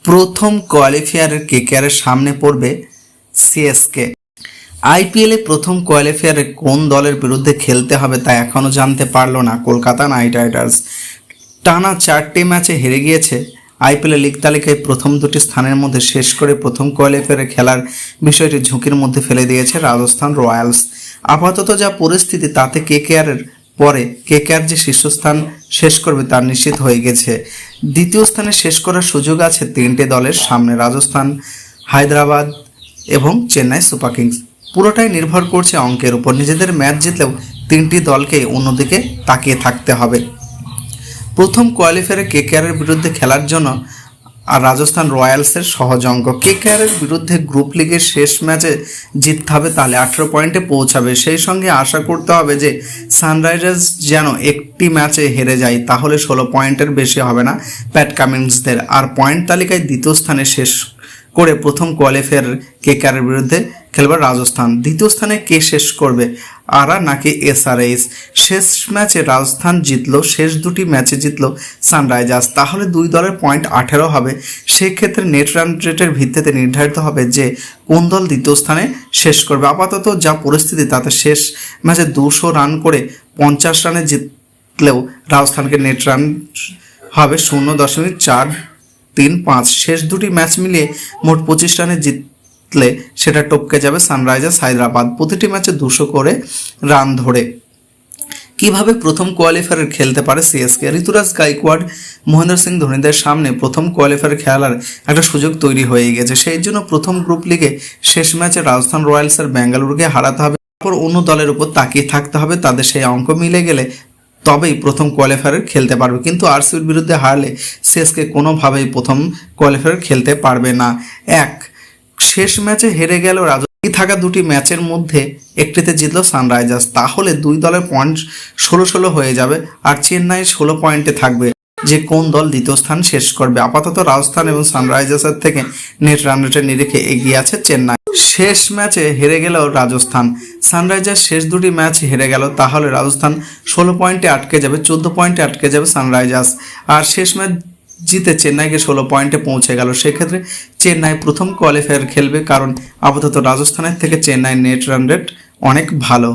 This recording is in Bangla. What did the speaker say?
প্রথম কোয়ালিফায়ারের কেকেআরের সামনে পড়বে সিএসকে। আইপিএলে প্রথম কোয়ালিফায়ারে কোন দলের বিরুদ্ধে খেলতে হবে তা এখনও জানতে পারল না কলকাতা নাইট রাইডার্স। টানা 4টি ম্যাচে হেরে গিয়েছে। আইপিএল লিগ তালিকায় প্রথম দুটি স্থানের মধ্যে শেষ করে প্রথম কোয়ালিফায়ারে খেলার বিষয়টি ঝুঁকির মধ্যে ফেলে দিয়েছে রাজস্থান রয়্যালস। আপাতত যা পরিস্থিতি তাতে কেকেআরের পরে কেকেআর যে শীর্ষস্থান শেষ করবে তা নিশ্চিত হয়ে গেছে। দ্বিতীয় স্থানে শেষ করার সুযোগ আছে 3টে দলের সামনে, রাজস্থান, হায়দ্রাবাদ এবং চেন্নাই সুপার কিংস। পুরোটাই নির্ভর করছে অঙ্কের উপর। নিজেদের ম্যাচ জিতলেও 3টি দলকে অন্যদিকে তাকিয়ে থাকতে হবে। প্রথম কোয়ালিফায়ারে কেকেআরের বিরুদ্ধে খেলার জন্য আর রাজস্থান রয়্যালসের সহজ অঙ্ক। কেকেআরের বিরুদ্ধে গ্রুপ লিগের শেষ ম্যাচে জিততে হবে, তাহলে 18 পয়েন্টে পৌঁছাবে। সেই সঙ্গে আশা করতে হবে যে সানরাইজার্স যেন একটি ম্যাচে হেরে যায়, তাহলে 16 পয়েন্টের বেশি হবে না প্যাট কামিন্সদের। আর পয়েন্ট তালিকায় দ্বিতীয় স্থানে শেষ করে প্রথম কোয়ালিফায়ার কেকেআরের বিরুদ্ধে খেলবে রাজস্থান। দ্বিতীয় স্থানে কে শেষ করবে, আরা নাকি এসআরএইচ? শেষ ম্যাচে রাজস্থান জিতলো, শেষ দুটি ম্যাচে জিতলো সানরাইজার্স, তাহলে দুই দলের পয়েন্ট 18 হবে। সেক্ষেত্রে নেট রান রেটের ভিত্তিতে নির্ধারিত হবে যে কোন দল দ্বিতীয় স্থানে শেষ করবে। আপাতত যা পরিস্থিতি তাতে শেষ ম্যাচে 200 রান করে 50 রানে জিতলেও রাজস্থানকে নেট রান হবে 0.435। শেষ দুটি ম্যাচ মিলিয়ে মোট 25 রানে জিতলে সেটা টপকে যাবে সানরাইজার্স হায়দ্রাবাদ, প্রতিটি ম্যাচে 200 করে রান ধরে। কিভাবে প্রথম কোয়ালিফায়ারে খেলতে পারে সিএসকে? ঋতুরাজ গাইকোয়াড়, মহেন্দ্র সিং ধোনিদের সামনে প্রথম কোয়ালিফায়ারে খেলার একটা সুযোগ তৈরি হয়ে গেছে। সেই জন্য প্রথম গ্রুপ লিগে শেষ ম্যাচে রাজস্থান রয়্যালসের বেঙ্গালুরুকে হারাতে হবে, তারপর অন্য দলের উপর তাকিয়ে থাকতে হবে। তাদের সেই অঙ্ক মিলে গেলে তবেই প্রথম কোয়ালিফায়ারে খেলতে পারবে। কিন্তু আরসিবির বিরুদ্ধে হারলে সিএসকে কোনোভাবেই প্রথম কোয়ালিফায়ারে খেলতে পারবে না। শেষ ম্যাচে হেরে গেল রাজস্থান, থাকা দুটি ম্যাচের মধ্যে একটিতে জিতল সানরাইজার্স, তাহলে দুই দলের পয়েন্ট 16-16 হয়ে যাবে। আর চেন্নাই 16 পয়েন্টে থাকবে যে কোন দল দ্বিতীয় স্থান শেষ করবে। আপাতত রাজস্থান এবং সানরাইজার্সের থেকে নেট রান রেটের নিরিখে এগিয়ে আছে চেন্নাই। শেষ ম্যাচে হেরে গেল রাজস্থান, সানরাইজার্স শেষ দুটি ম্যাচ হেরে গেল, তাহলে রাজস্থান 16 পয়েন্টে আটকে যাবে, 14 পয়েন্টে আটকে যাবে সানরাইজার্স। আর শেষ ম্যাচ জিতে চেন্নাইকে 16 পয়েন্টে পৌঁছে গেল। সেক্ষেত্রে চেন্নাই প্রথম কোয়ালিফায়ার খেলবে, কারণ আপাতত রাজস্থানের থেকে চেন্নাই নেট রান রেট অনেক ভালো।